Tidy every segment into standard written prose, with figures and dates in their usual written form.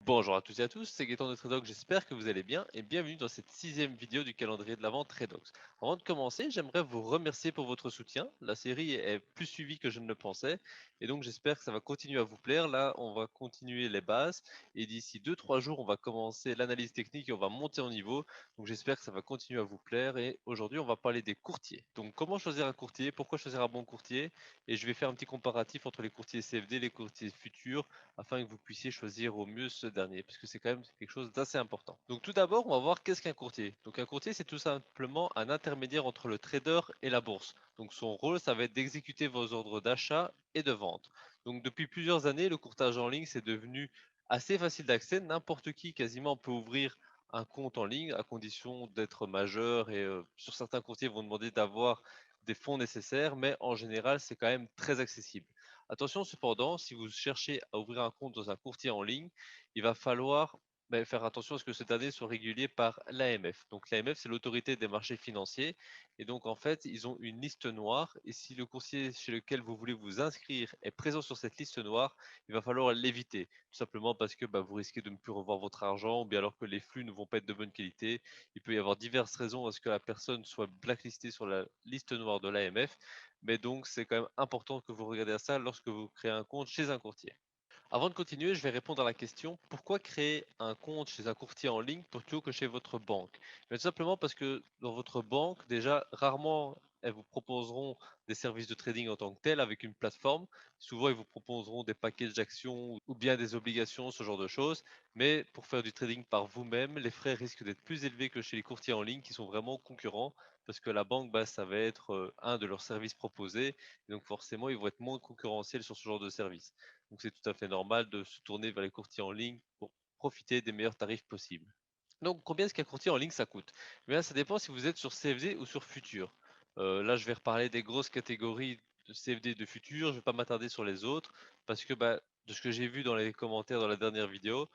Bonjour à toutes et à tous, c'est Gaëtan de Tradox, j'espère que vous allez bien et bienvenue dans cette sixième vidéo du calendrier de l'Avent Tradox. Avant de commencer, j'aimerais vous remercier pour votre soutien. La série est plus suivie que je ne le pensais et donc j'espère que ça va continuer à vous plaire. Là, on va continuer les bases et d'ici 2 3 jours, on va commencer l'analyse technique et on va monter en niveau. Donc j'espère que ça va continuer à vous plaire et aujourd'hui, on va parler des courtiers. Donc comment choisir un courtier, pourquoi choisir un bon courtier et je vais faire un petit comparatif entre les courtiers CFD et les courtiers futurs afin que vous puissiez choisir au mieux ce dernier, parce que c'est quand même quelque chose d'assez important. Donc tout d'abord, on va voir qu'est-ce qu'un courtier. Donc un courtier, c'est tout simplement un intermédiaire entre le trader et la bourse. Donc son rôle, ça va être d'exécuter vos ordres d'achat et de vente. Donc depuis plusieurs années, le courtage en ligne, c'est devenu assez facile d'accès. N'importe qui quasiment peut ouvrir un compte en ligne à condition d'être majeur et sur certains courtiers vont demander d'avoir des fonds nécessaires, mais en général, c'est quand même très accessible. Attention cependant, si vous cherchez à ouvrir un compte dans un courtier en ligne, il va falloir faire attention à ce que cette année soit régulé par l'AMF. Donc l'AMF, c'est l'autorité des marchés financiers. Et donc en fait, ils ont une liste noire. Et si le courtier chez lequel vous voulez vous inscrire est présent sur cette liste noire, il va falloir l'éviter. Tout simplement parce que vous risquez de ne plus revoir votre argent, ou bien alors que les flux ne vont pas être de bonne qualité. Il peut y avoir diverses raisons à ce que la personne soit blacklistée sur la liste noire de l'AMF. Mais donc, c'est quand même important que vous regardiez à ça lorsque vous créez un compte chez un courtier. Avant de continuer, je vais répondre à la question pourquoi créer un compte chez un courtier en ligne plutôt que chez votre banque? Tout simplement parce que dans votre banque, déjà, rarement elles vous proposeront des services de trading en tant que tel avec une plateforme. Souvent, ils vous proposeront des packages d'actions ou bien des obligations, ce genre de choses. Mais pour faire du trading par vous-même, les frais risquent d'être plus élevés que chez les courtiers en ligne qui sont vraiment concurrents parce que la banque, ça va être un de leurs services proposés. Et donc forcément, ils vont être moins concurrentiels sur ce genre de service. Donc c'est tout à fait normal de se tourner vers les courtiers en ligne pour profiter des meilleurs tarifs possibles. Donc combien est-ce qu'un courtier en ligne ça coûte? Eh bien, ça dépend si vous êtes sur CFD ou sur Futur. Là, je vais reparler des grosses catégories de CFD et de Futur. Je ne vais pas m'attarder sur les autres parce que de ce que j'ai vu dans les commentaires dans la dernière vidéo,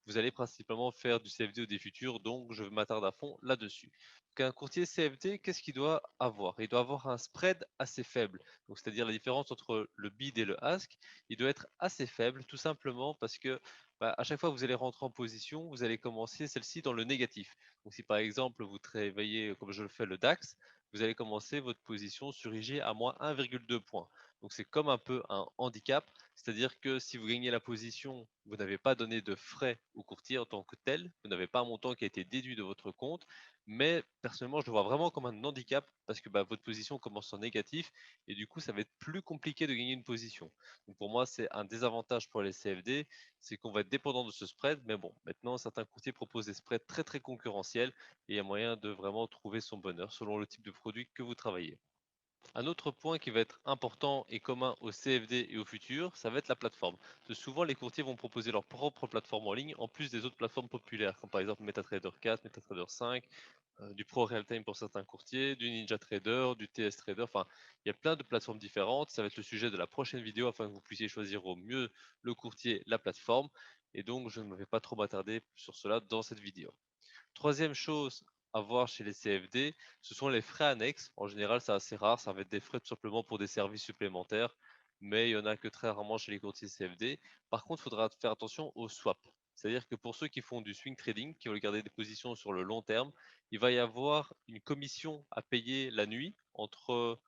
vous allez principalement faire du CFD ou des futurs, donc je m'attarde à fond là-dessus. Donc, un courtier CFD, qu'est-ce qu'il doit avoir? Il doit avoir un spread assez faible, donc c'est-à-dire la différence entre le bid et le ask, il doit être assez faible, tout simplement parce que à chaque fois que vous allez rentrer en position, vous allez commencer celle-ci dans le négatif. Donc si par exemple vous travaillez comme je le fais le DAX, vous allez commencer votre position sur IG à moins 1,2 points. Donc c'est comme un peu un handicap, c'est-à-dire que si vous gagnez la position, vous n'avez pas donné de frais au courtier en tant que tel, vous n'avez pas un montant qui a été déduit de votre compte, mais personnellement je le vois vraiment comme un handicap parce que votre position commence en négatif et du coup ça va être plus compliqué de gagner une position. Donc pour moi c'est un désavantage pour les CFD, c'est qu'on va être dépendant de ce spread, mais bon, maintenant certains courtiers proposent des spreads très très concurrentiels et il y a moyen de vraiment trouver son bonheur selon le type de produit que vous travaillez. Un autre point qui va être important et commun au CFD et au futur, ça va être la plateforme. Parce que souvent, les courtiers vont proposer leur propre plateforme en ligne, en plus des autres plateformes populaires, comme par exemple MetaTrader 4, MetaTrader 5, du Pro Realtime pour certains courtiers, du NinjaTrader, du TS Trader. Enfin, il y a plein de plateformes différentes. Ça va être le sujet de la prochaine vidéo afin que vous puissiez choisir au mieux le courtier, la plateforme. Et donc, je ne vais pas trop m'attarder sur cela dans cette vidéo. Troisième chose à voir chez les CFD, ce sont les frais annexes. En général, c'est assez rare, ça va être des frais tout simplement pour des services supplémentaires, mais il y en a que très rarement chez les courtiers CFD. Par contre, il faudra faire attention aux swaps. C'est-à-dire que pour ceux qui font du swing trading, qui veulent garder des positions sur le long terme, il va y avoir une commission à payer la nuit entre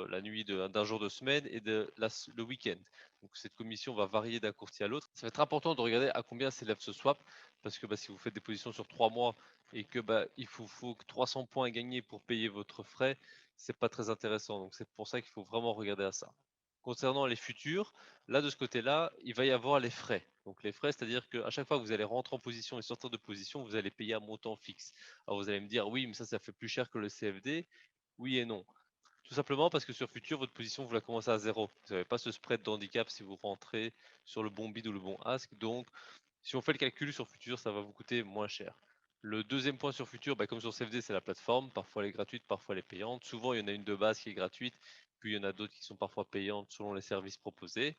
la nuit d'un jour de semaine et le week-end. Donc cette commission va varier d'un courtier à l'autre. Ça va être important de regarder à combien s'élève ce swap parce que si vous faites des positions sur 3 mois et que il faut que 300 points gagnés pour payer votre frais, c'est pas très intéressant. Donc c'est pour ça qu'il faut vraiment regarder à ça. Concernant les futurs, là de ce côté-là, il va y avoir les frais. Donc les frais, c'est-à-dire qu'à chaque fois que vous allez rentrer en position et sortir de position, vous allez payer un montant fixe. Alors vous allez me dire oui, mais ça fait plus cher que le CFD. Oui et non. Tout simplement parce que sur futur, votre position, vous la commencez à zéro. Vous n'avez pas ce spread d'handicap si vous rentrez sur le bon bid ou le bon ask. Donc si on fait le calcul sur Futur, ça va vous coûter moins cher. Le deuxième point sur Futur, comme sur CFD, c'est la plateforme. Parfois elle est gratuite, parfois elle est payante. Souvent, il y en a une de base qui est gratuite, puis il y en a d'autres qui sont parfois payantes selon les services proposés.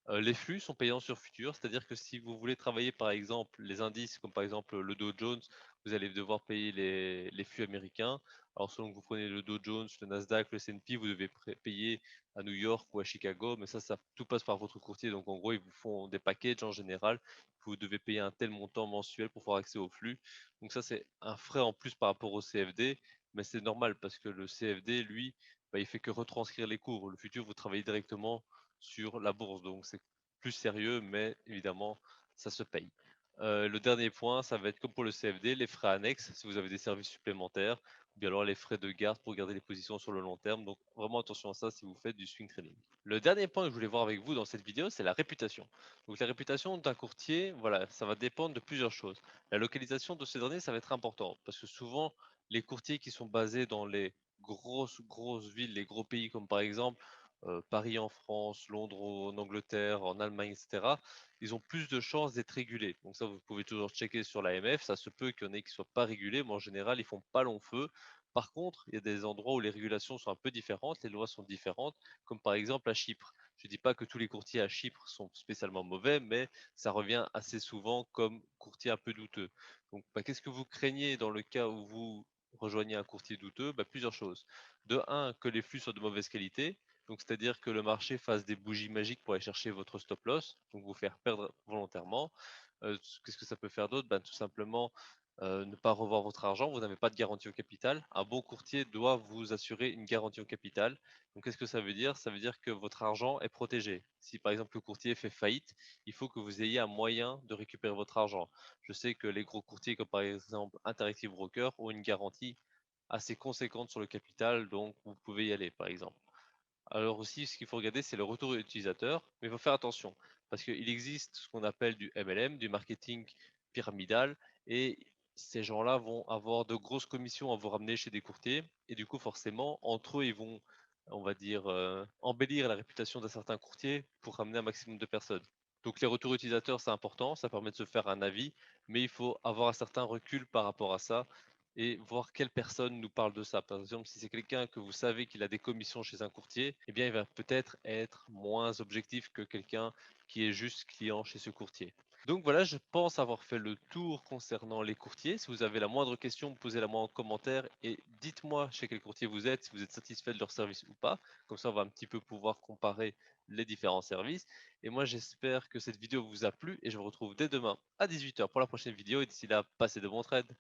Les flux sont payants sur Futur, c'est-à-dire que si vous voulez travailler par exemple les indices, comme par exemple le Dow Jones vous allez devoir payer les flux américains. Alors selon que vous prenez le Dow Jones, le Nasdaq, le S&P, vous devez payer à New York ou à Chicago, mais ça tout passe par votre courtier. Donc en gros, ils vous font des packages en général. Vous devez payer un tel montant mensuel pour avoir accès au flux. Donc ça, c'est un frais en plus par rapport au CFD, mais c'est normal parce que le CFD, lui, bah, il fait que retranscrire les cours. Le futur, vous travaillez directement sur la bourse, donc c'est plus sérieux, mais évidemment, ça se paye. Le dernier point, ça va être comme pour le CFD, les frais annexes, si vous avez des services supplémentaires, ou bien alors les frais de garde pour garder les positions sur le long terme. Donc vraiment attention à ça si vous faites du swing trading. Le dernier point que je voulais voir avec vous dans cette vidéo, c'est la réputation. Donc la réputation d'un courtier, voilà, ça va dépendre de plusieurs choses. La localisation de ce dernier, ça va être important, parce que souvent, les courtiers qui sont basés dans les grosses villes, les gros pays comme par exemple Paris en France, Londres en Angleterre, en Allemagne, etc., ils ont plus de chances d'être régulés. Donc ça, vous pouvez toujours checker sur l'AMF. Ça se peut qu'il y en ait qui ne soient pas régulés, mais en général, ils font pas long feu. Par contre, il y a des endroits où les régulations sont un peu différentes, les lois sont différentes, comme par exemple à Chypre. Je ne dis pas que tous les courtiers à Chypre sont spécialement mauvais, mais ça revient assez souvent comme courtier un peu douteux. Donc, bah, qu'est-ce que vous craignez dans le cas où vous rejoignez un courtier douteux? Bah, plusieurs choses. De un, que les flux soient de mauvaise qualité. Donc, c'est-à-dire que le marché fasse des bougies magiques pour aller chercher votre stop loss, donc vous faire perdre volontairement. Qu'est-ce que ça peut faire d'autre? Ben, tout simplement, ne pas revoir votre argent. Vous n'avez pas de garantie au capital. Un bon courtier doit vous assurer une garantie au capital. Donc, qu'est-ce que ça veut dire? Ça veut dire que votre argent est protégé. Si par exemple le courtier fait faillite, il faut que vous ayez un moyen de récupérer votre argent. Je sais que les gros courtiers, comme par exemple Interactive Broker, ont une garantie assez conséquente sur le capital, donc vous pouvez y aller, par exemple. Alors aussi, ce qu'il faut regarder, c'est le retour utilisateur, mais il faut faire attention, parce qu'il existe ce qu'on appelle du MLM, du marketing pyramidal, et ces gens-là vont avoir de grosses commissions à vous ramener chez des courtiers, et du coup, forcément, entre eux, ils vont, on va dire, embellir la réputation d'un certain courtier pour ramener un maximum de personnes. Donc les retours utilisateurs, c'est important, ça permet de se faire un avis, mais il faut avoir un certain recul par rapport à ça, et voir quelle personne nous parle de ça. Par exemple, si c'est quelqu'un que vous savez qu'il a des commissions chez un courtier, eh bien, il va peut-être être moins objectif que quelqu'un qui est juste client chez ce courtier. Donc voilà, je pense avoir fait le tour concernant les courtiers. Si vous avez la moindre question, posez-la moi en commentaire et dites-moi chez quel courtier vous êtes, si vous êtes satisfait de leur service ou pas. Comme ça, on va un petit peu pouvoir comparer les différents services. Et moi, j'espère que cette vidéo vous a plu et je vous retrouve dès demain à 18 h pour la prochaine vidéo. Et d'ici là, passez de bons trades.